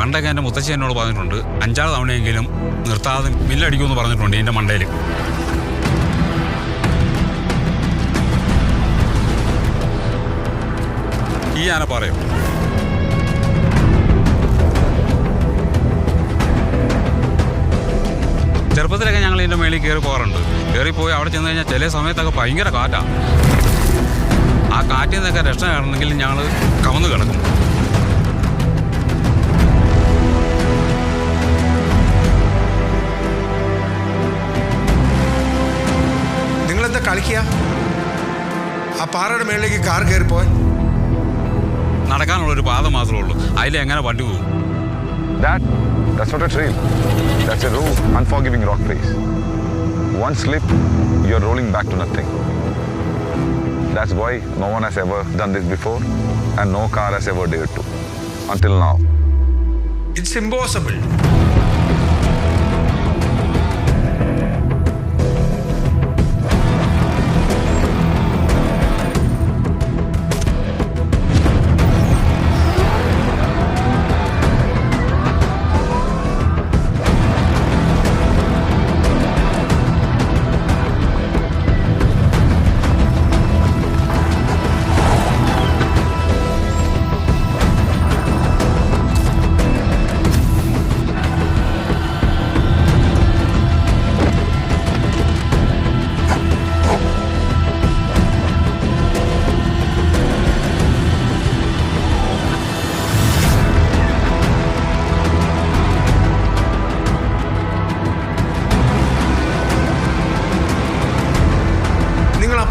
പണ്ടൊക്കെ എൻ്റെ മുത്തശ്ശി എന്നോട് പറഞ്ഞിട്ടുണ്ട് 5-6 തവണയെങ്കിലും നിർത്താതെ മില്ലടിക്കുമെന്ന് പറഞ്ഞിട്ടുണ്ട് എൻ്റെ മണ്ടയിൽ. ഈ ആന പറയും. ചെറുപ്പത്തിലൊക്കെ ഞങ്ങൾ ഇതിൻ്റെ മേളിൽ കയറി പോകാറുണ്ട്. കയറിപ്പോയി അവിടെ ചെന്ന് കഴിഞ്ഞാൽ ചില സമയത്തൊക്കെ ഭയങ്കര കാറ്റാണ്. ആ കാറ്റിൽ നിന്നൊക്കെ രക്ഷ കാണണമെങ്കിൽ ഞങ്ങൾ കമന്ന് കിടക്കും. നിങ്ങളെന്താ കളിക്കുക? ആ പാറയുടെ മേളിലേക്ക് കാർ കയറിപ്പോയി. നടക്കാനുള്ളൊരു പാത മാത്രമേ ഉള്ളൂ. അതിലെങ്ങനെ വണ്ടി പോകും? That's not a trail. That's a raw, unforgiving rock face. One slip, you're rolling back to nothing. That's why no one has ever done this before and no car has ever dared to. Until now. It's impossible.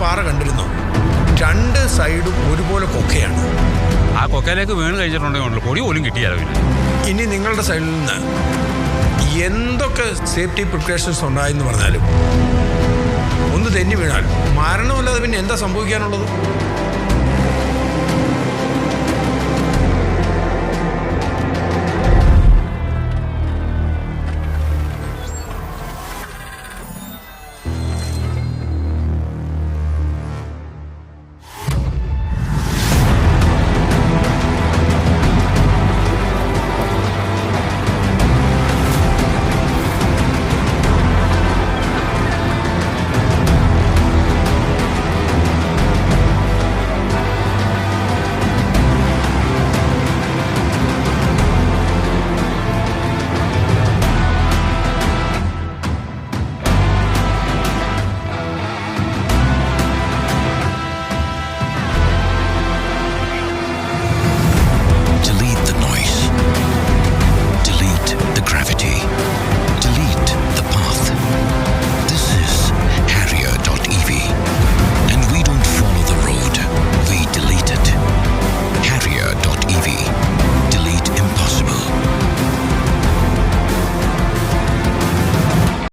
പാറ കണ്ടിരുന്നോ? 2 സൈഡും ഒരുപോലെ കൊക്കയാണ്. ആ കൊക്കയിലേക്ക് വീണ് കഴിച്ചിട്ടുണ്ടെങ്കിൽ പൊടി പോലും കിട്ടിയാലോ. ഇനി നിങ്ങളുടെ സൈഡിൽ നിന്ന് എന്തൊക്കെ സേഫ്റ്റി പ്രിക്കോഷൻസ് ഉണ്ടായെന്ന് പറഞ്ഞാലും ഒന്ന് തെന്നി വീണാൽ മരണമല്ലാതെ പിന്നെ എന്താ സംഭവിക്കാനുള്ളത്?